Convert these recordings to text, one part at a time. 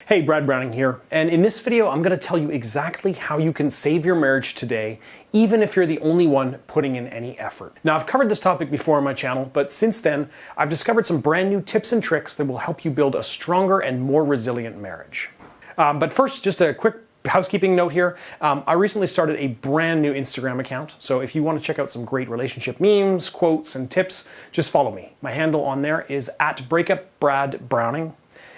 Hey, Brad Browning here, and in this video I'm going to tell you exactly how you can save your marriage today, even if you're the only one putting in any effort. Now, I've covered this topic before on my channel, but since then I've discovered some brand new tips and tricks that will help you build a stronger and more resilient marriage. But first, just a quick housekeeping note here. I recently started a brand new Instagram account, so if you want to check out some great relationship memes, quotes, and tips, just follow me. My handle on there is @BreakupBradBrowning.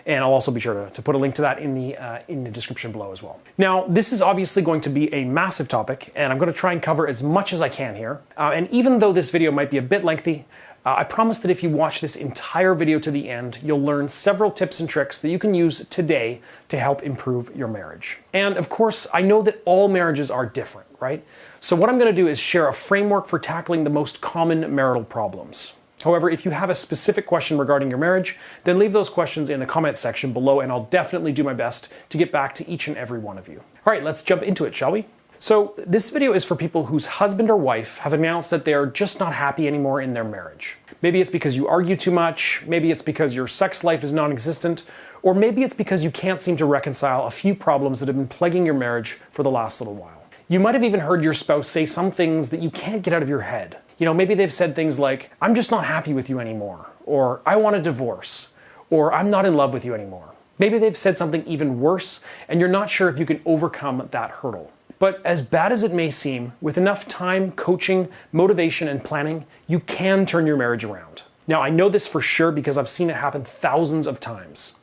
And I'll also be sure to put a link to that in the description below as well. Now, this is obviously going to be a massive topic, and I'm going to try and cover as much as I can here. And even though this video might be a bit lengthy, I promise that if you watch this entire video to the end, you'll learn several tips and tricks that you can use today to help improve your marriage. And of course, I know that all marriages are different, right? So what I'm going to do is share a framework for tackling the most common marital problems. However, if you have a specific question regarding your marriage, then leave those questions in the comment section below and I'll definitely do my best to get back to each and every one of you. All right, let's jump into it, shall we? So this video is for people whose husband or wife have announced that they're just not happy anymore in their marriage. Maybe it's because you argue too much, maybe it's because your sex life is non-existent, or maybe it's because you can't seem to reconcile a few problems that have been plaguing your marriage for the last little while. You might have even heard your spouse say some things that you can't get out of your head. You know, maybe they've said things like, "I'm just not happy with you anymore," or "I want a divorce," or "I'm not in love with you anymore." Maybe they've said something even worse, and you're not sure if you can overcome that hurdle. But as bad as it may seem, with enough time, coaching, motivation, and planning, you can turn your marriage around. Now, I know this for sure because I've seen it happen thousands of times.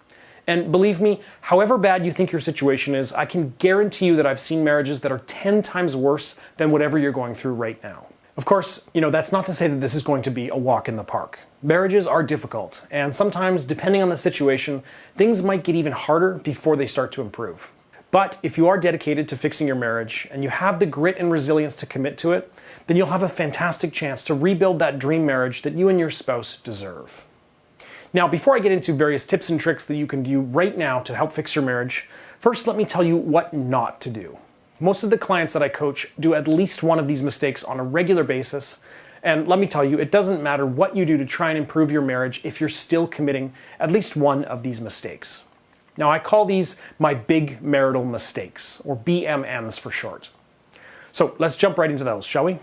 And believe me, however bad you think your situation is, I can guarantee you that I've seen marriages that are 10 times worse than whatever you're going through right now. Of course, that's not to say that this is going to be a walk in the park. Marriages are difficult, and sometimes, depending on the situation, things might get even harder before they start to improve. But if you are dedicated to fixing your marriage, and you have the grit and resilience to commit to it, then you'll have a fantastic chance to rebuild that dream marriage that you and your spouse deserve. Now, before I get into various tips and tricks that you can do right now to help fix your marriage, first let me tell you what not to do. Most of the clients that I coach do at least one of these mistakes on a regular basis, and let me tell you, it doesn't matter what you do to try and improve your marriage if you're still committing at least one of these mistakes. Now, I call these my big marital mistakes, or BMMs for short. So let's jump right into those, shall we?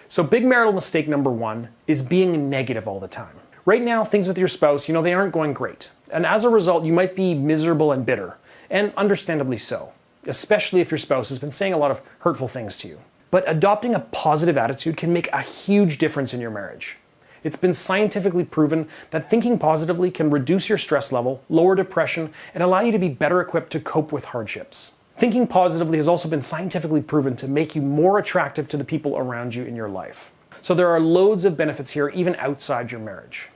So big marital mistake number one is being negative all the time. Right now, things with your spouse, they aren't going great. And as a result, you might be miserable and bitter, and understandably so, especially if your spouse has been saying a lot of hurtful things to you. But adopting a positive attitude can make a huge difference in your marriage. It's been scientifically proven that thinking positively can reduce your stress level, lower depression, and allow you to be better equipped to cope with hardships. Thinking positively has also been scientifically proven to make you more attractive to the people around you in your life. So there are loads of benefits here, even outside your marriage.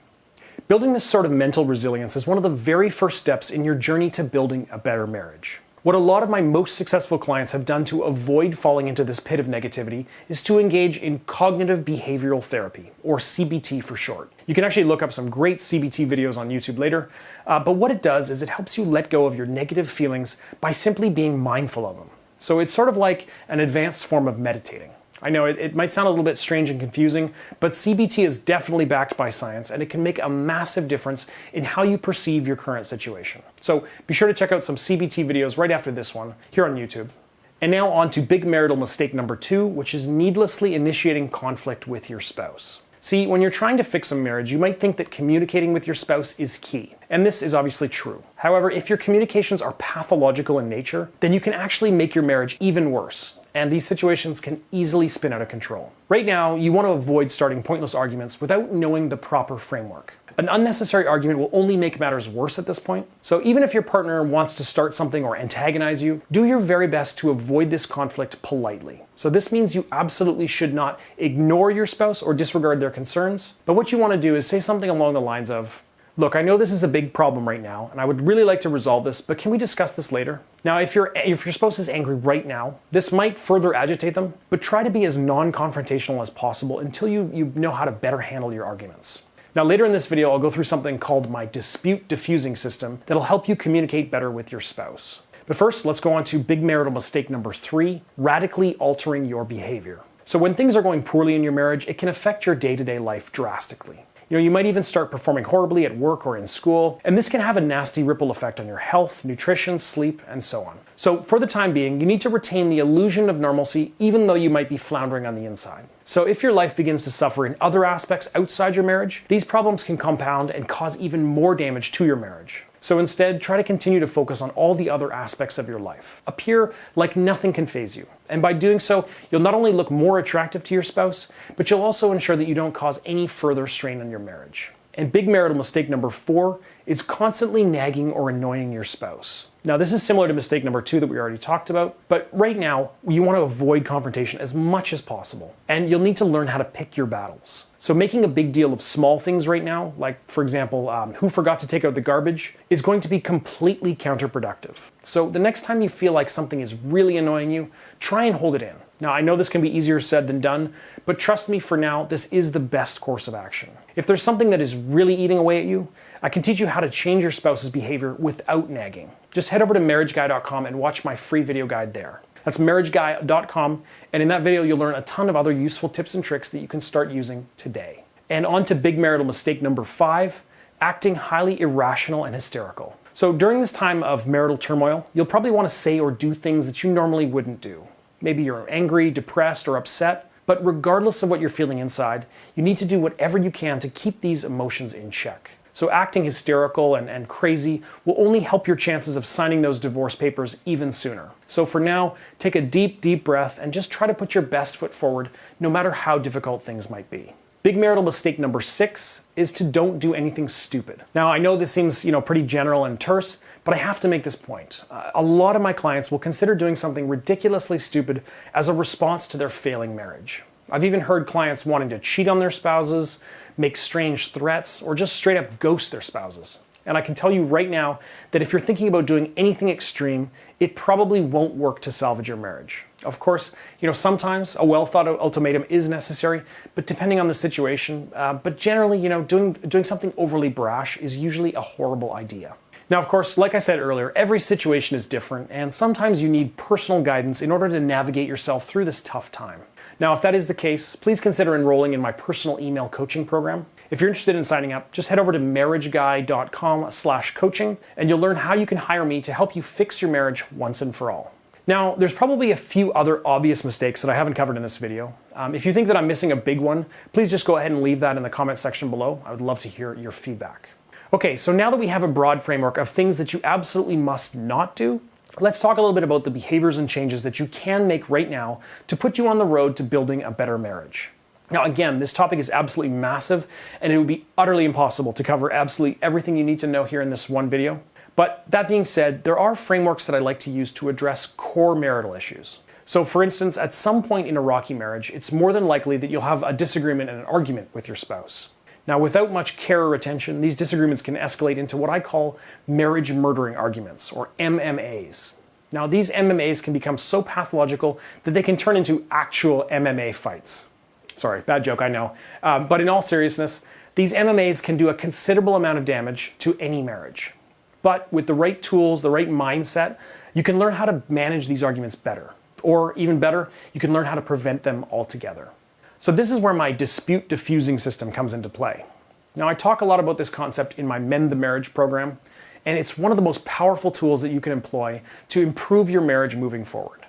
Building this sort of mental resilience is one of the very first steps in your journey to building a better marriage. What a lot of my most successful clients have done to avoid falling into this pit of negativity is to engage in cognitive behavioral therapy, or CBT for short. You can actually look up some great CBT videos on YouTube later, but what it does is it helps you let go of your negative feelings by simply being mindful of them. So it's sort of like an advanced form of meditating. I know it might sound a little bit strange and confusing, but CBT is definitely backed by science and it can make a massive difference in how you perceive your current situation. So be sure to check out some CBT videos right after this one here on YouTube. And now on to big marital mistake number two, which is needlessly initiating conflict with your spouse. See, when you're trying to fix a marriage, you might think that communicating with your spouse is key. And this is obviously true. However, if your communications are pathological in nature, then you can actually make your marriage even worse. And these situations can easily spin out of control. Right now, you want to avoid starting pointless arguments without knowing the proper framework. An unnecessary argument will only make matters worse at this point. So even if your partner wants to start something or antagonize you, do your very best to avoid this conflict politely. So this means you absolutely should not ignore your spouse or disregard their concerns. But what you want to do is say something along the lines of, "Look, I know this is a big problem right now, and I would really like to resolve this, but can we discuss this later?" Now, if your spouse is angry right now, this might further agitate them, but try to be as non-confrontational as possible until you know how to better handle your arguments. Now, later in this video, I'll go through something called my dispute diffusing system that'll help you communicate better with your spouse. But first, let's go on to big marital mistake number three, radically altering your behavior. So when things are going poorly in your marriage, it can affect your day-to-day life drastically. You might even start performing horribly at work or in school, and this can have a nasty ripple effect on your health, nutrition, sleep, and so on. So for the time being, you need to retain the illusion of normalcy even though you might be floundering on the inside. So if your life begins to suffer in other aspects outside your marriage, these problems can compound and cause even more damage to your marriage. So instead, try to continue to focus on all the other aspects of your life. Appear like nothing can faze you. And by doing so, you'll not only look more attractive to your spouse, but you'll also ensure that you don't cause any further strain on your marriage. And big marital mistake number 4 is constantly nagging or annoying your spouse. Now, this is similar to mistake number 2 that we already talked about, but right now, you want to avoid confrontation as much as possible. And you'll need to learn how to pick your battles. So making a big deal of small things right now, like, for example, who forgot to take out the garbage, is going to be completely counterproductive. So the next time you feel like something is really annoying you, try and hold it in. Now, I know this can be easier said than done, but trust me, for now, this is the best course of action. If there's something that is really eating away at you, I can teach you how to change your spouse's behavior without nagging. Just head over to marriageguy.com and watch my free video guide there. That's marriageguy.com, and in that video you'll learn a ton of other useful tips and tricks that you can start using today. And on to big marital mistake number 5, acting highly irrational and hysterical. So during this time of marital turmoil, you'll probably want to say or do things that you normally wouldn't do. Maybe you're angry, depressed, or upset, but regardless of what you're feeling inside, you need to do whatever you can to keep these emotions in check. So acting hysterical and crazy will only help your chances of signing those divorce papers even sooner. So for now, take a deep, deep breath and just try to put your best foot forward, no matter how difficult things might be. Big marital mistake number 6 is to don't do anything stupid. Now, I know this seems, pretty general and terse, but I have to make this point. A lot of my clients will consider doing something ridiculously stupid as a response to their failing marriage. I've even heard clients wanting to cheat on their spouses, make strange threats, or just straight up ghost their spouses. And I can tell you right now that if you're thinking about doing anything extreme, it probably won't work to salvage your marriage. Of course, sometimes a well-thought-out ultimatum is necessary, but depending on the situation, but generally, doing something overly brash is usually a horrible idea. Now, of course, like I said earlier, every situation is different, and sometimes you need personal guidance in order to navigate yourself through this tough time. Now, if that is the case, please consider enrolling in my personal email coaching program. If you're interested in signing up, just head over to marriageguy.com/coaching, and you'll learn how you can hire me to help you fix your marriage once and for all. Now, there's probably a few other obvious mistakes that I haven't covered in this video. If you think that I'm missing a big one, please just go ahead and leave that in the comment section below. I would love to hear your feedback. Okay, so now that we have a broad framework of things that you absolutely must not do, let's talk a little bit about the behaviors and changes that you can make right now to put you on the road to building a better marriage. Now, again, this topic is absolutely massive, and it would be utterly impossible to cover absolutely everything you need to know here in this one video. But that being said, there are frameworks that I like to use to address core marital issues. So for instance, at some point in a rocky marriage, it's more than likely that you'll have a disagreement and an argument with your spouse. Now, without much care or attention, these disagreements can escalate into what I call marriage murdering arguments, or MMAs. Now, these MMAs can become so pathological that they can turn into actual MMA fights. Sorry, bad joke, I know. But in all seriousness, these MMAs can do a considerable amount of damage to any marriage. But with the right tools, the right mindset, you can learn how to manage these arguments better. Or even better, you can learn how to prevent them altogether. So this is where my dispute diffusing system comes into play. Now, I talk a lot about this concept in my Mend the Marriage program, and it's one of the most powerful tools that you can employ to improve your marriage moving forward.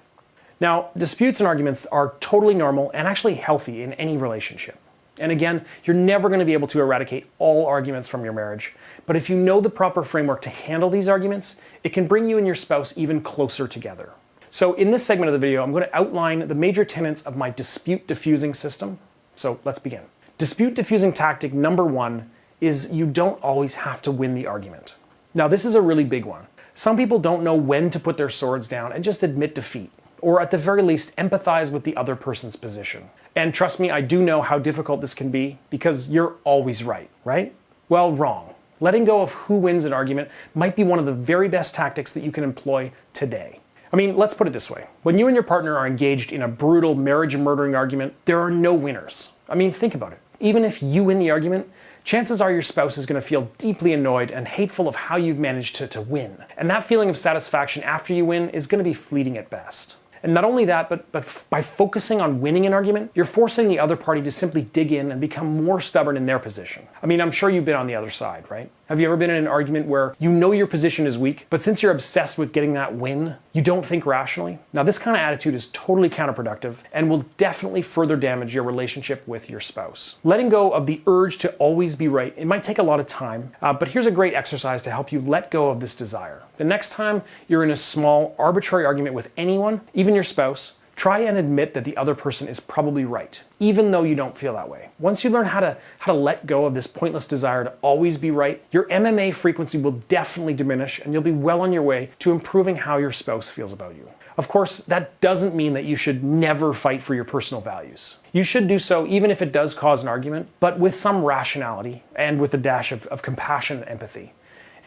Now, disputes and arguments are totally normal and actually healthy in any relationship. And again, you're never going to be able to eradicate all arguments from your marriage, but if you know the proper framework to handle these arguments, it can bring you and your spouse even closer together. So in this segment of the video, I'm going to outline the major tenets of my dispute diffusing system. So let's begin. Dispute diffusing tactic number 1 is you don't always have to win the argument. Now, this is a really big one. Some people don't know when to put their swords down and just admit defeat, or at the very least, empathize with the other person's position. And trust me, I do know how difficult this can be because you're always right? Well, wrong. Letting go of who wins an argument might be one of the very best tactics that you can employ today. I mean, let's put it this way. When you and your partner are engaged in a brutal marriage-murdering argument, there are no winners. I mean, think about it. Even if you win the argument, chances are your spouse is going to feel deeply annoyed and hateful of how you've managed to win. And that feeling of satisfaction after you win is going to be fleeting at best. And not only that, but by focusing on winning an argument, you're forcing the other party to simply dig in and become more stubborn in their position. I mean, I'm sure you've been on the other side, right? Have you ever been in an argument where you know your position is weak, but since you're obsessed with getting that win, you don't think rationally? Now, this kind of attitude is totally counterproductive and will definitely further damage your relationship with your spouse. Letting go of the urge to always be right, it might take a lot of time, but here's a great exercise to help you let go of this desire. The next time you're in a small, arbitrary argument with anyone, even your spouse, try and admit that the other person is probably right, even though you don't feel that way. Once you learn how to let go of this pointless desire to always be right, your MMA frequency will definitely diminish and you'll be well on your way to improving how your spouse feels about you. Of course, that doesn't mean that you should never fight for your personal values. You should do so even if it does cause an argument, but with some rationality and with a dash of compassion and empathy.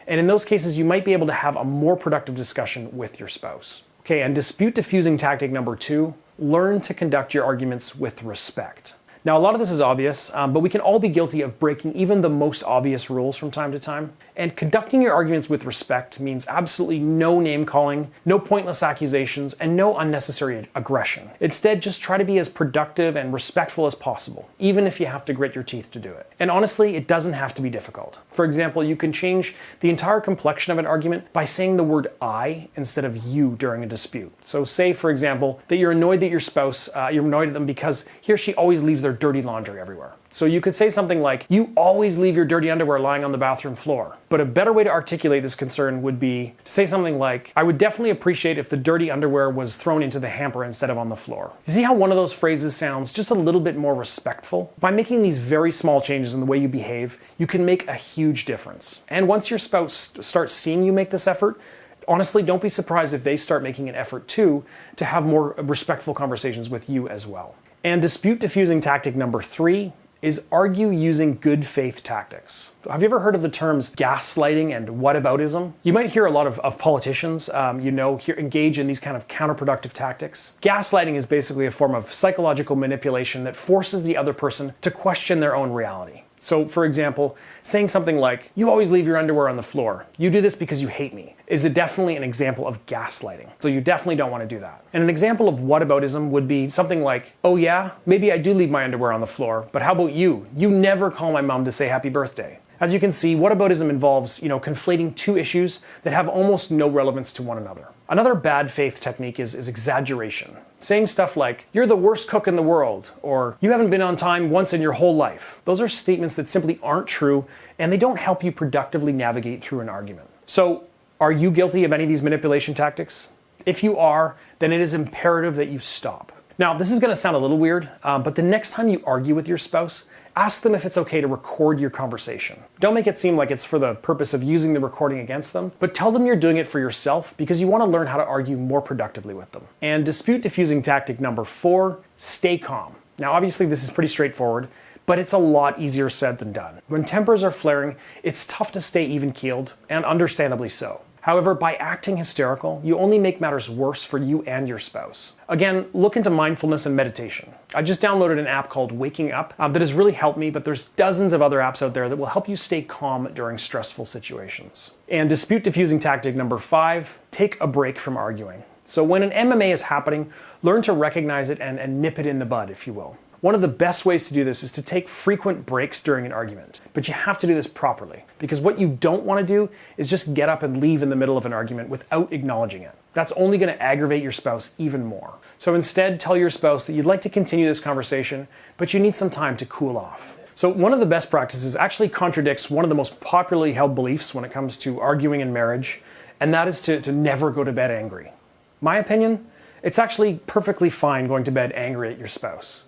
And in those cases, you might be able to have a more productive discussion with your spouse. Okay, and dispute diffusing tactic number 2, learn to conduct your arguments with respect. Now, a lot of this is obvious, but we can all be guilty of breaking even the most obvious rules from time to time. And conducting your arguments with respect means absolutely no name calling, no pointless accusations, and no unnecessary aggression. Instead, just try to be as productive and respectful as possible, even if you have to grit your teeth to do it. And honestly, it doesn't have to be difficult. For example, you can change the entire complexion of an argument by saying the word I instead of you during a dispute. So say, for example, that you're annoyed that your spouse, you're annoyed at them because he or she always leaves their dirty laundry everywhere. So you could say something like, you always leave your dirty underwear lying on the bathroom floor. But a better way to articulate this concern would be to say something like, I would definitely appreciate if the dirty underwear was thrown into the hamper instead of on the floor. You see how one of those phrases sounds just a little bit more respectful? By making these very small changes in the way you behave, you can make a huge difference. And once your spouse starts seeing you make this effort, honestly, don't be surprised if they start making an effort too to have more respectful conversations with you as well. And dispute diffusing tactic number 3 is argue using good faith tactics. Have you ever heard of the terms gaslighting and whataboutism? You might hear a lot of politicians, engage in these kind of counterproductive tactics. Gaslighting is basically a form of psychological manipulation that forces the other person to question their own reality. So, for example, saying something like, you always leave your underwear on the floor. You do this because you hate me, is definitely an example of gaslighting. So you definitely don't want to do that. And an example of whataboutism would be something like, oh yeah, maybe I do leave my underwear on the floor, but how about you? You never call my mom to say happy birthday. As you can see, whataboutism involves, conflating two issues that have almost no relevance to one another. Another bad faith technique is exaggeration. Saying stuff like, you're the worst cook in the world, or you haven't been on time once in your whole life. Those are statements that simply aren't true, and they don't help you productively navigate through an argument. So, are you guilty of any of these manipulation tactics? If you are, then it is imperative that you stop. Now, this is going to sound a little weird, but the next time you argue with your spouse, ask them if it's okay to record your conversation. Don't make it seem like it's for the purpose of using the recording against them, but tell them you're doing it for yourself because you want to learn how to argue more productively with them. And dispute diffusing tactic number 4, stay calm. Now, obviously this is pretty straightforward, but it's a lot easier said than done. When tempers are flaring, it's tough to stay even-keeled, and understandably so. However, by acting hysterical, you only make matters worse for you and your spouse. Again, look into mindfulness and meditation. I just downloaded an app called Waking Up that has really helped me, but there's dozens of other apps out there that will help you stay calm during stressful situations. And dispute diffusing tactic number 5, take a break from arguing. So when an MMA is happening, learn to recognize it and nip it in the bud, if you will. One of the best ways to do this is to take frequent breaks during an argument, but you have to do this properly, because what you don't want to do is just get up and leave in the middle of an argument without acknowledging it. That's only going to aggravate your spouse even more. So instead, tell your spouse that you'd like to continue this conversation, but you need some time to cool off. So one of the best practices actually contradicts one of the most popularly held beliefs when it comes to arguing in marriage, and that is to never go to bed angry. My opinion, it's actually perfectly fine going to bed angry at your spouse.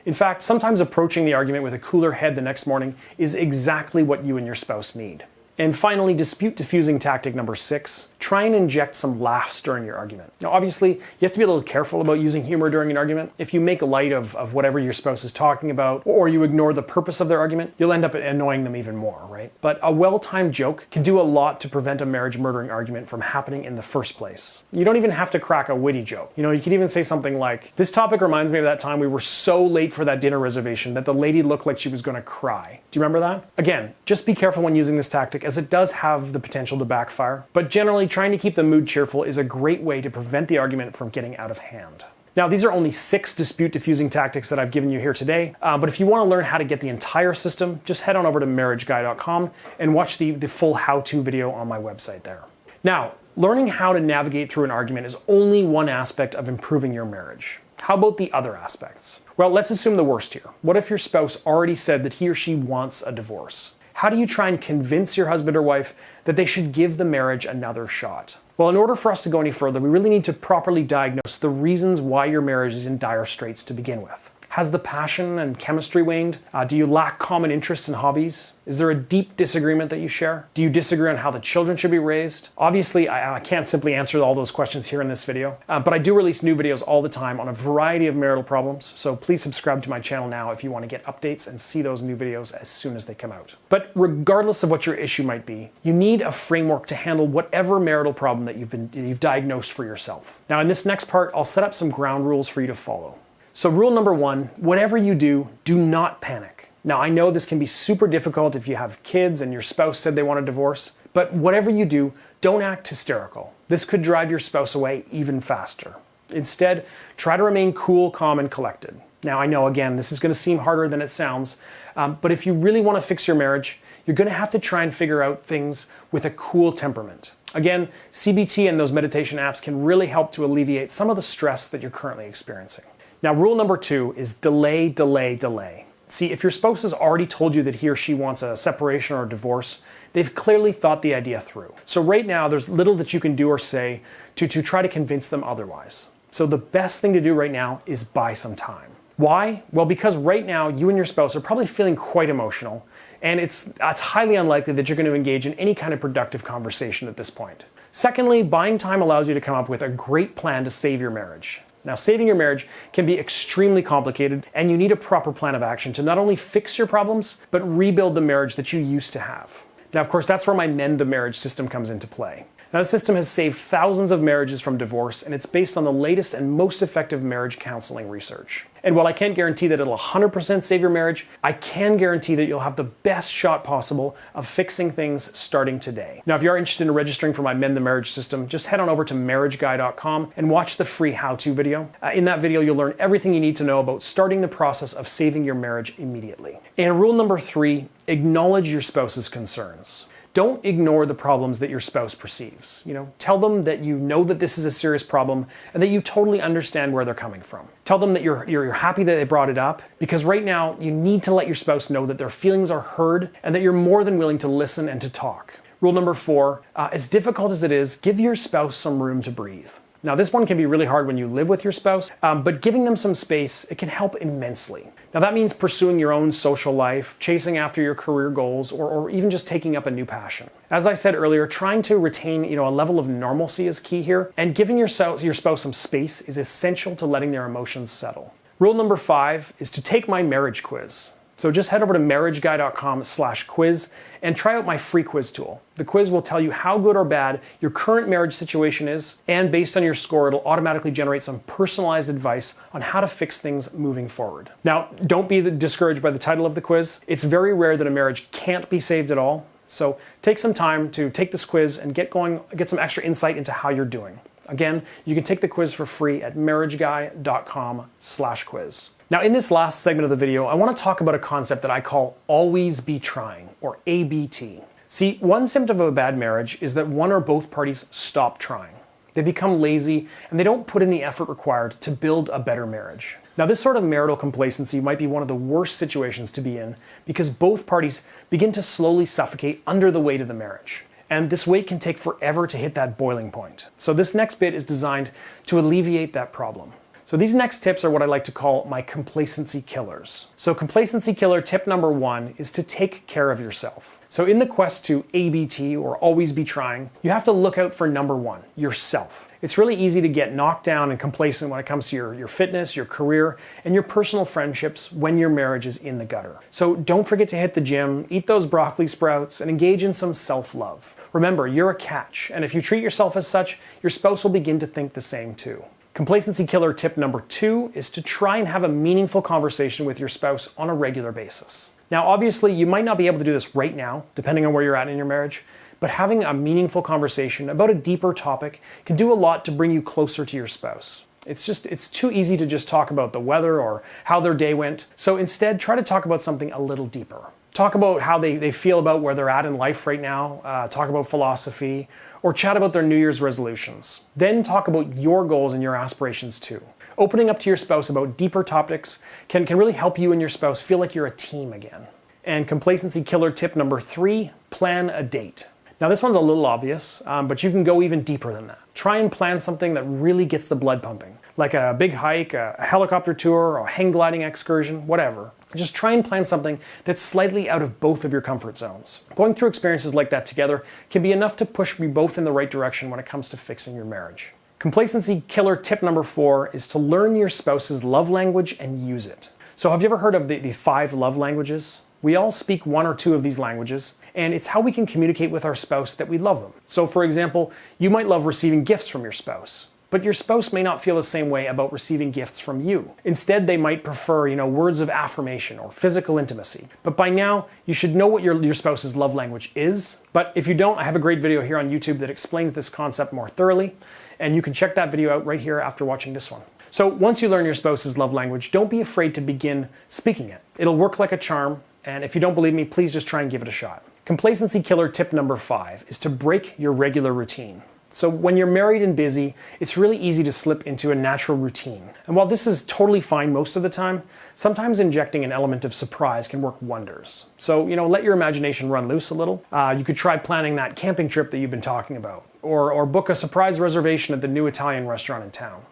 In fact, sometimes approaching the argument with a cooler head the next morning is exactly what you and your spouse need. And finally, dispute diffusing tactic number 6, try and inject some laughs during your argument. Now, obviously, you have to be a little careful about using humor during an argument. If you make light of whatever your spouse is talking about, or you ignore the purpose of their argument, you'll end up annoying them even more, right? But a well-timed joke can do a lot to prevent a marriage-murdering argument from happening in the first place. You don't even have to crack a witty joke. You can even say something like, this topic reminds me of that time we were so late for that dinner reservation that the lady looked like she was going to cry. Do you remember that? Again, just be careful when using this tactic, as it does have the potential to backfire. But generally, trying to keep the mood cheerful is a great way to prevent the argument from getting out of hand. Now, these are only 6 dispute diffusing tactics that I've given you here today, but if you want to learn how to get the entire system, just head on over to marriageguy.com and watch the full how-to video on my website there. Now, learning how to navigate through an argument is only one aspect of improving your marriage. How about the other aspects? Well, let's assume the worst here. What if your spouse already said that he or she wants a divorce? How do you try and convince your husband or wife that they should give the marriage another shot? Well, in order for us to go any further, we really need to properly diagnose the reasons why your marriage is in dire straits to begin with. Has the passion and chemistry waned? Do you lack common interests and hobbies? Is there a deep disagreement that you share? Do you disagree on how the children should be raised? Obviously, I can't simply answer all those questions here in this video, but I do release new videos all the time on a variety of marital problems, so please subscribe to my channel now if you want to get updates and see those new videos as soon as they come out. But regardless of what your issue might be, you need a framework to handle whatever marital problem that you've diagnosed for yourself. Now, in this next part, I'll set up some ground rules for you to follow. So rule number 1, whatever you do not panic. Now, I know this can be super difficult if you have kids and your spouse said they want a divorce, but whatever you do, don't act hysterical. This could drive your spouse away even faster. Instead, try to remain cool, calm, and collected. Now, I know, again, this is going to seem harder than it sounds, but if you really want to fix your marriage, you're going to have to try and figure out things with a cool temperament. Again, CBT and those meditation apps can really help to alleviate some of the stress that you're currently experiencing. Now, rule number 2 is delay, delay, delay. See, if your spouse has already told you that he or she wants a separation or a divorce, they've clearly thought the idea through. So right now, there's little that you can do or say to try to convince them otherwise. So the best thing to do right now is buy some time. Why? Well, because right now, you and your spouse are probably feeling quite emotional, and it's highly unlikely that you're going to engage in any kind of productive conversation at this point. Secondly, buying time allows you to come up with a great plan to save your marriage. Now, saving your marriage can be extremely complicated, and you need a proper plan of action to not only fix your problems, but rebuild the marriage that you used to have. Now, of course, that's where my Mend the Marriage system comes into play. Now, the system has saved thousands of marriages from divorce, and it's based on the latest and most effective marriage counseling research. And while I can't guarantee that it'll 100% save your marriage, I can guarantee that you'll have the best shot possible of fixing things starting today. Now, if you are interested in registering for my Mend the Marriage system, just head on over to marriageguy.com and watch the free how-to video. In that video, you'll learn everything you need to know about starting the process of saving your marriage immediately. And rule number 3, acknowledge your spouse's concerns. Don't ignore the problems that your spouse perceives. Tell them that you know that this is a serious problem and that you totally understand where they're coming from. Tell them that you're happy that they brought it up, because right now you need to let your spouse know that their feelings are heard and that you're more than willing to listen and to talk. Rule number 4, as difficult as it is, give your spouse some room to breathe. Now, this one can be really hard when you live with your spouse, but giving them some space, it can help immensely. Now, that means pursuing your own social life, chasing after your career goals, or even just taking up a new passion. As I said earlier, trying to retain a level of normalcy is key here, and giving your spouse some space is essential to letting their emotions settle. Rule number 5 is to take my marriage quiz. So just head over to marriageguy.com/quiz and try out my free quiz tool. The quiz will tell you how good or bad your current marriage situation is, and based on your score, it'll automatically generate some personalized advice on how to fix things moving forward. Now, don't be discouraged by the title of the quiz. It's very rare that a marriage can't be saved at all. So take some time to take this quiz and get some extra insight into how you're doing. Again, you can take the quiz for free at marriageguy.com/quiz. Now, in this last segment of the video, I want to talk about a concept that I call always be trying, or ABT. See, one symptom of a bad marriage is that one or both parties stop trying. They become lazy and they don't put in the effort required to build a better marriage. Now, this sort of marital complacency might be one of the worst situations to be in because both parties begin to slowly suffocate under the weight of the marriage. And this weight can take forever to hit that boiling point. So this next bit is designed to alleviate that problem. So these next tips are what I like to call my complacency killers. So complacency killer tip number 1 is to take care of yourself. So in the quest to ABT, or always be trying, you have to look out for number 1, yourself. It's really easy to get knocked down and complacent when it comes to your fitness, your career, and your personal friendships when your marriage is in the gutter. So don't forget to hit the gym, eat those broccoli sprouts, and engage in some self-love. Remember, you're a catch, and if you treat yourself as such, your spouse will begin to think the same too. Complacency killer tip number 2 is to try and have a meaningful conversation with your spouse on a regular basis. Now, obviously, you might not be able to do this right now, depending on where you're at in your marriage, but having a meaningful conversation about a deeper topic can do a lot to bring you closer to your spouse. It's too easy to just talk about the weather or how their day went. So instead, try to talk about something a little deeper. Talk about how they feel about where they're at in life right now, talk about philosophy, or chat about their New Year's resolutions. Then talk about your goals and your aspirations too. Opening up to your spouse about deeper topics can really help you and your spouse feel like you're a team again. And complacency killer tip number 3, plan a date. Now this one's a little obvious, but you can go even deeper than that. Try and plan something that really gets the blood pumping, like a big hike, a helicopter tour, a hang gliding excursion, whatever. Just try and plan something that's slightly out of both of your comfort zones. Going through experiences like that together can be enough to push you both in the right direction when it comes to fixing your marriage. Complacency killer tip number 4 is to learn your spouse's love language and use it. So have you ever heard of the 5 love languages? We all speak 1 or 2 of these languages, and it's how we can communicate with our spouse that we love them. So for example, you might love receiving gifts from your spouse, but your spouse may not feel the same way about receiving gifts from you. Instead, they might prefer, words of affirmation or physical intimacy. But by now, you should know what your spouse's love language is. But if you don't, I have a great video here on YouTube that explains this concept more thoroughly, and you can check that video out right here after watching this one. So once you learn your spouse's love language, don't be afraid to begin speaking it. It'll work like a charm, and if you don't believe me, please just try and give it a shot. Complacency killer tip number 5 is to break your regular routine. So when you're married and busy, it's really easy to slip into a natural routine. And while this is totally fine most of the time, sometimes injecting an element of surprise can work wonders. So, let your imagination run loose a little. You could try planning that camping trip that you've been talking about, or book a surprise reservation at the new Italian restaurant in town.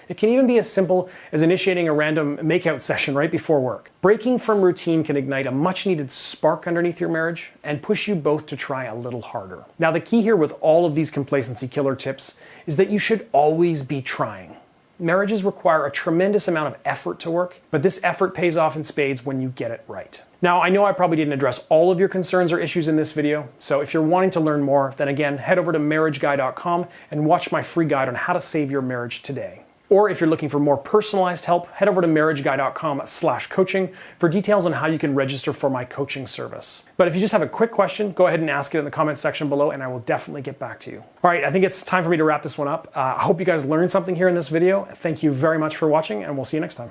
It can even be as simple as initiating a random makeout session right before work. Breaking from routine can ignite a much-needed spark underneath your marriage and push you both to try a little harder. Now, the key here with all of these complacency killer tips is that you should always be trying. Marriages require a tremendous amount of effort to work, but this effort pays off in spades when you get it right. Now, I know I probably didn't address all of your concerns or issues in this video, so if you're wanting to learn more, then again, head over to marriageguy.com and watch my free guide on how to save your marriage today. Or if you're looking for more personalized help, head over to marriageguy.com/coaching for details on how you can register for my coaching service. But if you just have a quick question, go ahead and ask it in the comments section below and I will definitely get back to you. All right, I think it's time for me to wrap this one up. I hope you guys learned something here in this video. Thank you very much for watching and we'll see you next time.